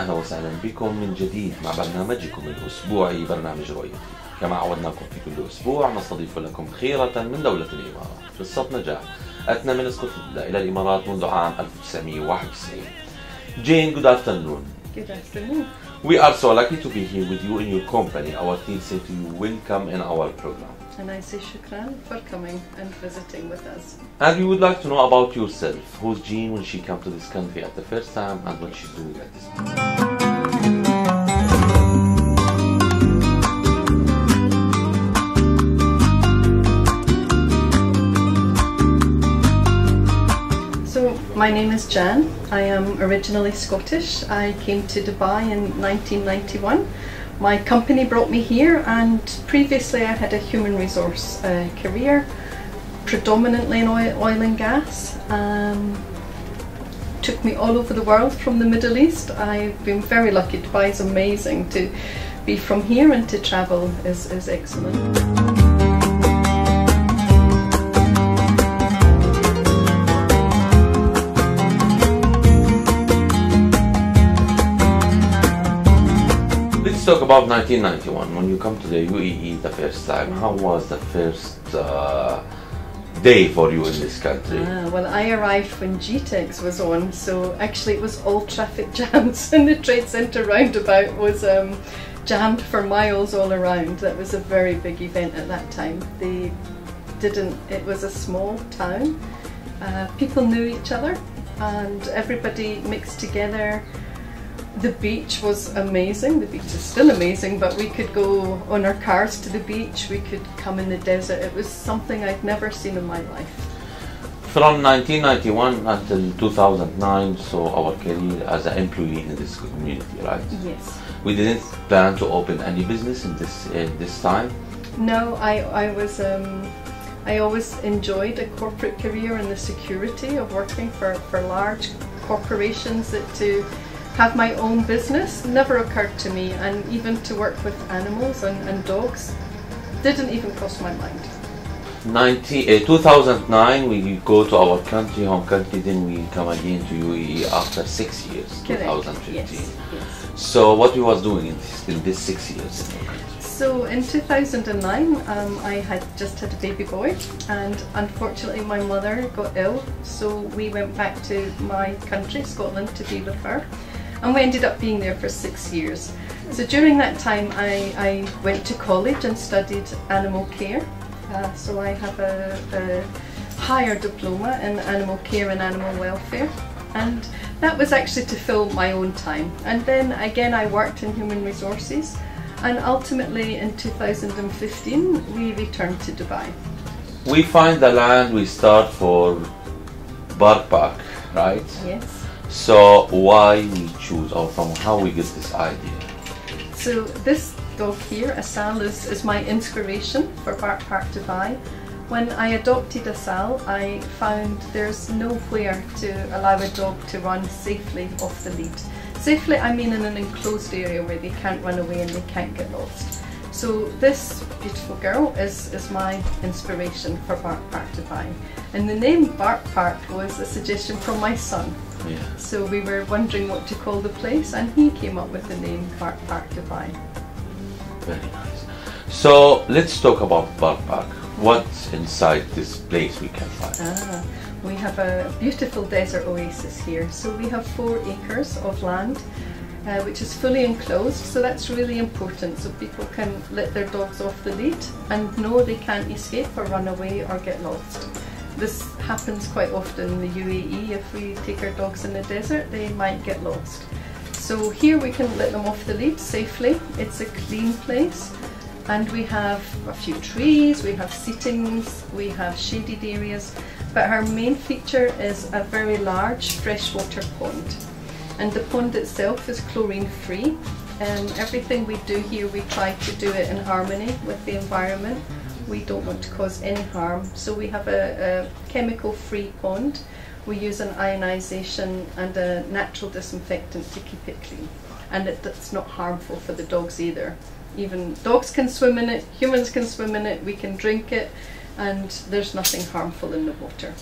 أهلا وسهلا بكم من جديد مع برنامجكم الأسبوعي برنامج رؤيتي. كما عودناكم في كل أسبوع نستضيف لكم خيرة من دولة الإمارات. قصة نجاح أتنا من اسكتلندا إلى الإمارات منذ عام 1991. Jane, good afternoon. Good afternoon. We are so lucky to be here with you in your company. Our team say to you, welcome in our program. And I say shukran for coming and visiting with us. And we would like to know about yourself. Who's Jean when she came to this country at the first time and what she's doing at this moment? So my name is Jan. I am originally Scottish. I came to Dubai in 1991. My company brought me here, and previously I had a human resource career, predominantly in oil and gas. Took me all over the world from the Middle East. I've been very lucky. Dubai is amazing. To be from here and to travel is excellent. Let's talk about 1991, when you come to the UAE the first time. How was the first day for you in this country? Well, I arrived when GTEX was on, so actually it was all traffic jams, and the trade centre roundabout was jammed for miles all around. That was a very big event at that time. It was a small town. People knew each other and everybody mixed together. The beach was amazing. The beach is still amazing, but we could go on our cars to the beach, we could come in the desert. It was something I'd never seen in my life. From 1991 until 2009, so our career as an employee in this community, right? Yes. We didn't plan to open any business in this time? No, I always enjoyed a corporate career and the security of working for large corporations. That to have my own business never occurred to me, and even to work with animals and dogs didn't even cross my mind. 2009 we go to our country, home country, then we come again to UAE after 6 years. Correct. 2015. Yes. So what you was doing in this 6 years in your country? So in 2009 I had just had a baby boy, and unfortunately my mother got ill, so we went back to my country, Scotland, to be with her. And we ended up being there for 6 years. So during that time I went to college and studied animal care. So I have a higher diploma in animal care and animal welfare. And that was actually to fill my own time. And then again I worked in human resources. And ultimately in 2015 we returned to Dubai. We find the land, we start for Park, right? Yes. So why we choose, or from how we get this idea? So this dog here, Asal, is my inspiration for Park Dubai. When I adopted Asal, I found there's nowhere to allow a dog to run safely off the lead. Safely, I mean in an enclosed area where they can't run away and they can't get lost. So this beautiful girl is my inspiration for Park Dubai. And the name Park was a suggestion from my son. Yeah. So we were wondering what to call the place, and he came up with the name Park Dubai. Very nice. So let's talk about Park. What's inside this place we can find? We have a beautiful desert oasis here. So we have 4 acres of land, which is fully enclosed, so that's really important, so people can let their dogs off the lead and know they can't escape or run away or get lost. This happens quite often in the UAE. If we take our dogs in the desert, they might get lost. So here we can let them off the lead safely. It's a clean place, and we have a few trees, we have seatings, we have shaded areas, but our main feature is a very large freshwater pond. And the pond itself is chlorine free, and everything we do here we try to do it in harmony with the environment. We don't want to cause any harm, so we have a chemical free pond. We use an ionization and a natural disinfectant to keep it clean, and it's not harmful for the dogs either. Even dogs can swim in it, humans can swim in it, we can drink it, and there's nothing harmful in the water.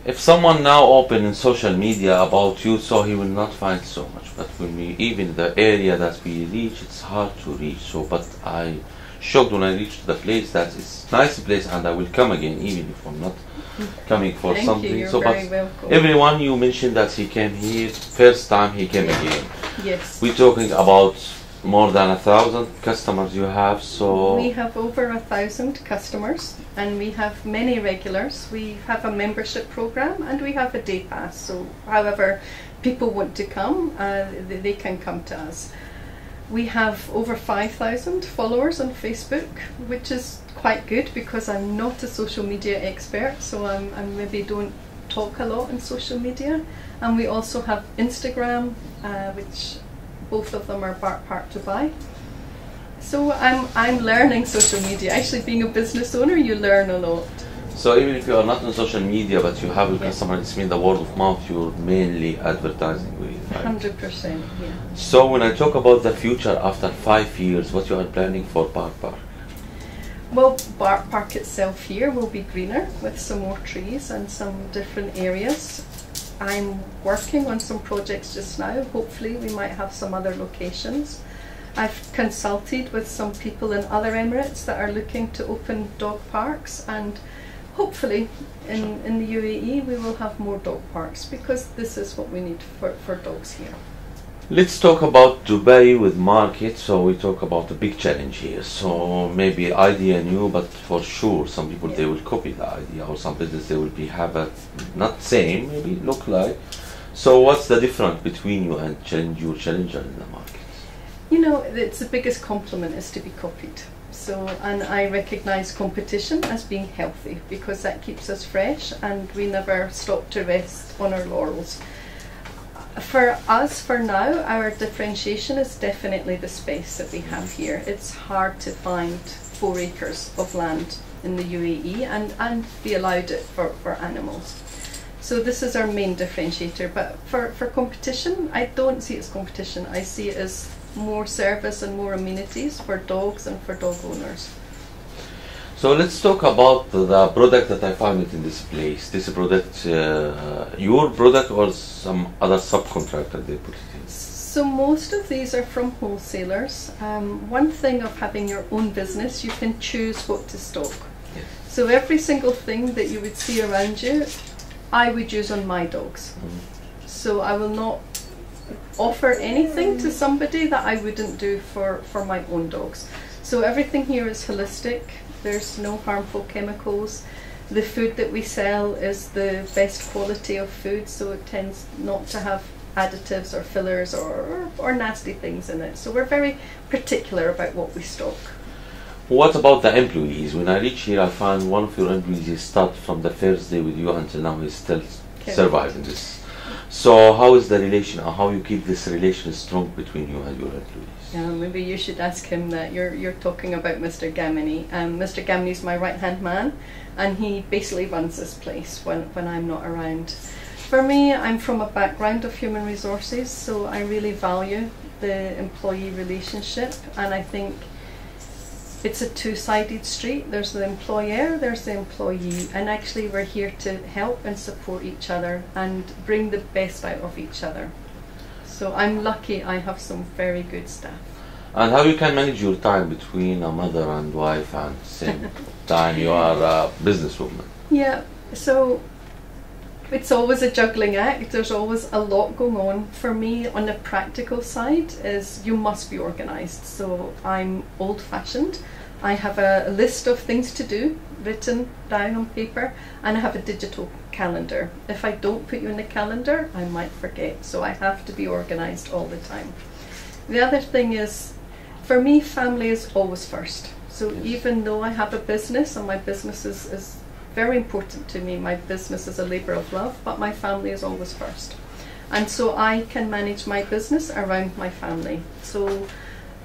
If someone now open in social media about you, so he will not find so much. But when we, even the area that we reach, it's hard to reach. So, but I shocked when I reached the place that it's nice place, and I will come again, even if I'm not coming for Thank something. You, you're so, very but welcome. everyone you mentioned that he came here first time, he came again. Yes. We're talking about more than 1,000 customers you have. So we have over 1,000 customers, and we have many regulars. We have a membership program, and we have a day pass. So, however people want to come, they can come to us. We have over 5,000 followers on Facebook, which is quite good because I'm not a social media expert, so I maybe don't talk a lot on social media. And we also have Instagram, which both of them are part to buy. So I'm learning social media. Actually, being a business owner, you learn a lot. So even if you are not on social media, but you have a customer, it's mean the word of mouth, you're mainly advertising with it, right? 100%, yeah. So when I talk about the future after 5 years, what you are planning for Park? Well, Park itself here will be greener with some more trees and some different areas. I'm working on some projects just now. Hopefully we might have some other locations. I've consulted with some people in other Emirates that are looking to open dog parks, and hopefully in the UAE we will have more dog parks, because this is what we need for dogs here. Let's talk about Dubai with market. So we talk about a big challenge here. So maybe idea new, but for sure some people they will copy the idea, or some business they will be have a not same, maybe look like. So what's the difference between you and your challenger in the market? You know, it's the biggest compliment is to be copied. So, and I recognise competition as being healthy, because that keeps us fresh and we never stop to rest on our laurels. For us, for now, our differentiation is definitely the space that we have here. It's hard to find 4 acres of land in the UAE and be allowed it for animals. So this is our main differentiator. But for competition, I don't see it as competition. I see it as more service and more amenities for dogs and for dog owners. So let's talk about the product that I found it in this place. This product, your product or some other subcontractor they put it in? So most of these are from wholesalers. One thing of having your own business, you can choose what to stock. Yes. So every single thing that you would see around you, I would use on my dogs. So I will not offer anything to somebody that I wouldn't do for my own dogs. So everything here is holistic. There's no harmful chemicals. The food that we sell is the best quality of food, so it tends not to have additives or fillers or nasty things in it. So we're very particular about what we stock. What about the employees? When I reach here, I find one of your employees, he started from the first day with you until now, he's still surviving this. So how is the relation, or how you keep this relation strong between you and your employees? Maybe you should ask him that. You're talking about Mr. Gamini. Mr. Gamini is my right-hand man, and he basically runs this place when I'm not around. For me, I'm from a background of human resources, so I really value the employee relationship, and I think it's a two-sided street. There's the employer, there's the employee, and actually we're here to help and support each other and bring the best out of each other. So I'm lucky I have some very good staff. And how you can manage your time between a mother and wife, and same time you are a businesswoman? Yeah, so it's always a juggling act. There's always a lot going on. For me, on the practical side, is you must be organised. So I'm old-fashioned. I have a list of things to do written down on paper, and I have a digital calendar. If I don't put you in the calendar, I might forget. So I have to be organised all the time. The other thing is, for me, family is always first. So even though I have a business, and my business is very important to me, my business is a labour of love, but my family is always first. And so I can manage my business around my family. So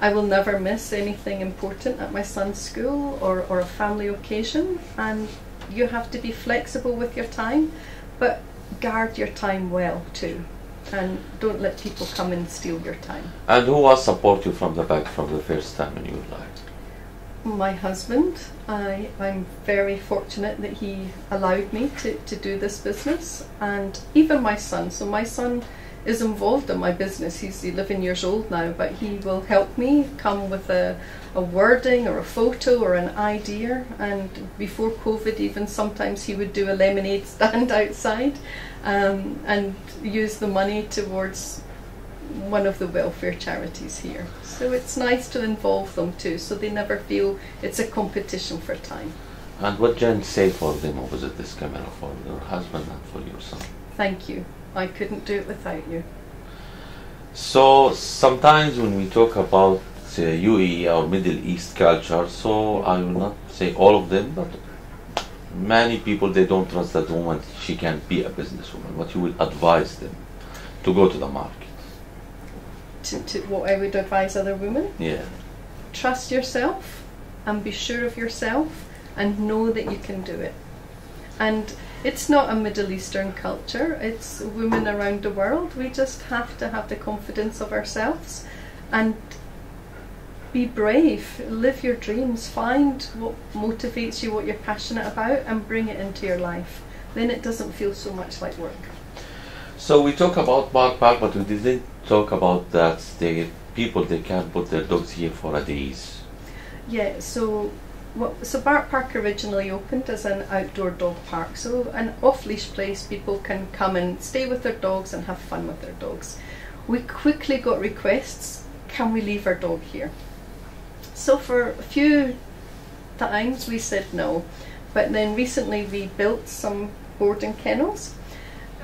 I will never miss anything important at my son's school or a family occasion, and you have to be flexible with your time, but guard your time well too, and don't let people come and steal your time. And who was support you from the back from the first time in your life? My husband. I'm very fortunate that he allowed me to do this business, and even my son. So my son is involved in my business. He's 11 years old now, but he will help me come with a wording or a photo or an idea. And before COVID, even sometimes he would do a lemonade stand outside and use the money towards one of the welfare charities here. So it's nice to involve them too, so they never feel it's a competition for time. And what Jen say for them opposite this camera, for your husband and for your son? Thank you. I couldn't do it without you. So sometimes when we talk about UAE or Middle East culture, so I will not say all of them, but many people, they don't trust that woman, she can be a businesswoman. What you would advise them to go to the market? To what I would advise other women? Yeah. Trust yourself and be sure of yourself and know that you can do it. And it's not a Middle Eastern culture, it's women around the world. We just have to have the confidence of ourselves and be brave, live your dreams, find what motivates you, what you're passionate about, and bring it into your life. Then it doesn't feel so much like work. So we talk about Park, but we didn't talk about that people, they can put their dogs here for a days. Yeah, so Bark Park originally opened as an outdoor dog park, so an off-leash place people can come and stay with their dogs and have fun with their dogs. We quickly got requests, can we leave our dog here? So for a few times we said no, but then recently we built some boarding kennels.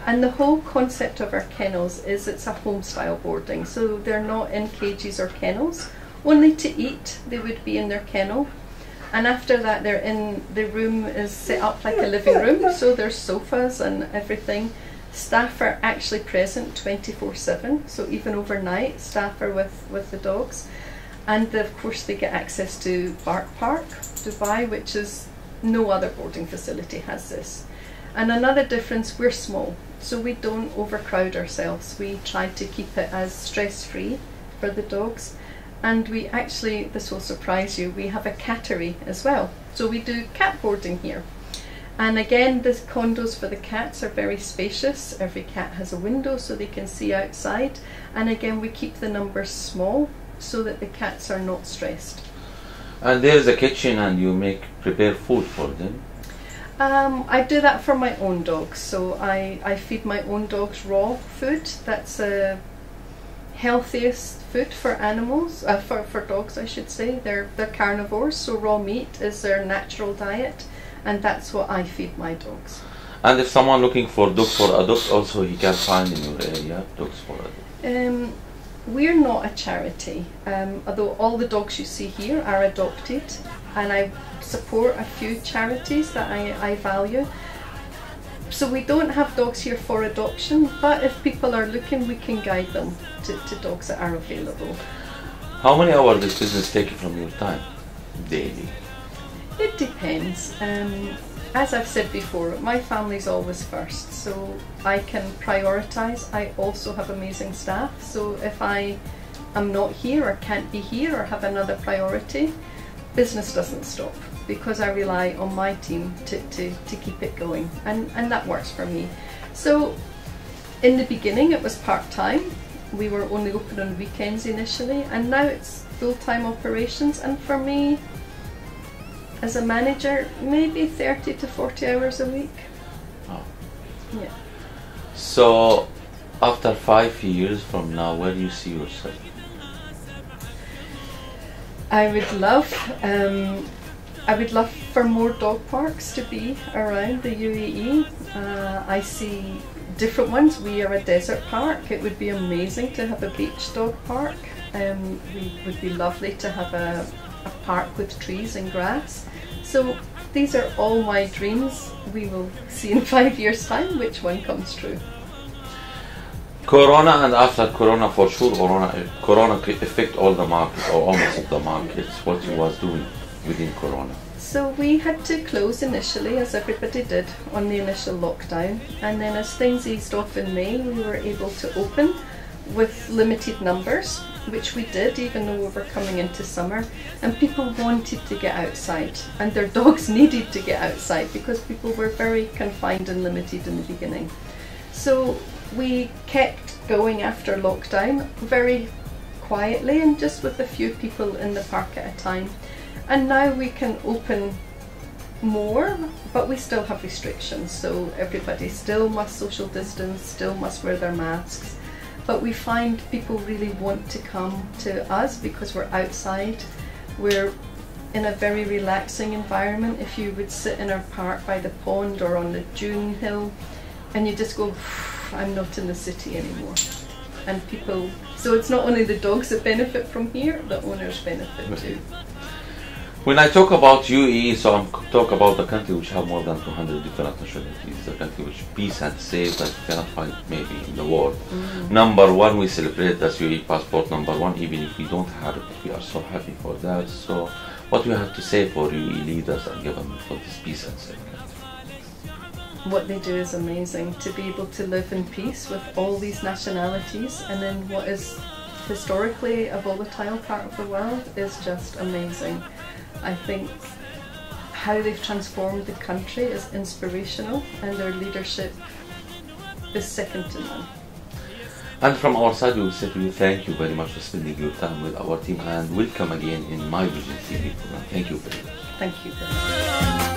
And the whole concept of our kennels is it's a home style boarding, so they're not in cages or kennels. Only to eat they would be in their kennel, and after that they're in, the room is set up like a living room, so there's sofas and everything. Staff are actually present 24/7, so even overnight staff are with the dogs. And of course they get access to Bark Park, Dubai, which is no other boarding facility has this. And another difference, we're small, so we don't overcrowd ourselves. We try to keep it as stress-free for the dogs. And we actually, this will surprise you, we have a cattery as well. So we do cat boarding here. And again, the condos for the cats are very spacious. Every cat has a window so they can see outside. And again, we keep the numbers small so that the cats are not stressed. And there's a kitchen and you prepare food for them? I do that for my own dogs, so I feed my own dogs raw food. That's the healthiest food for animals, for dogs I should say. They're carnivores, so raw meat is their natural diet, and that's what I feed my dogs. And if someone looking for dog for adult, also he can find in your area dogs for adult? We're not a charity, although all the dogs you see here are adopted, and I support a few charities that I value. So we don't have dogs here for adoption, but if people are looking, we can guide them to dogs that are available. How many hours does business take from your time daily? It depends. As I've said before, my family's always first, so I can prioritise. I also have amazing staff, so if I am not here or can't be here or have another priority, business doesn't stop, because I rely on my team to keep it going, and that works for me. So in the beginning it was part-time. We were only open on weekends initially, and now it's full-time operations, and for me as a manager, maybe 30 to 40 hours a week. Oh. Yeah. So after 5 years from now, where do you see yourself? I would love for more dog parks to be around the UAE. I see different ones. We are a desert park. It would be amazing to have a beach dog park. It would be lovely to have a park with trees and grass. So these are all my dreams. We will see in 5 years' time which one comes true. Corona, and after Corona, for sure, Corona could affect all the markets, or almost all the markets. What you was doing within Corona? So we had to close initially, as everybody did, on the initial lockdown. And then as things eased off in May, we were able to open with limited numbers. which we did even though we were coming into summer, and people wanted to get outside and their dogs needed to get outside because people were very confined and limited in the beginning. So we kept going after lockdown very quietly and just with a few people in the park at a time, and now we can open more, but we still have restrictions, so everybody still must social distance, still must wear their masks. But we find people really want to come to us because we're outside, we're in a very relaxing environment. If you would sit in our park by the pond or on the dune hill and you just go, I'm not in the city anymore. And people, so it's not only the dogs that benefit from here, the owners benefit too. When I talk about UAE, so I'm talk about a country which have more than 200 different nationalities, a country which peace and safe that you cannot find maybe in the world. Number one, we celebrate that UAE passport number one, even if we don't have it, we are so happy for that. So what we have to say for UAE leaders and government for this peace and safe country? What they do is amazing, to be able to live in peace with all these nationalities, and then what is historically a volatile part of the world is just amazing. I think how they've transformed the country is inspirational, and their leadership is second to none. And from our side, we will say to you, thank you very much for spending your time with our team, and welcome again in My Vision TV program. Thank you very much. Thank you very much.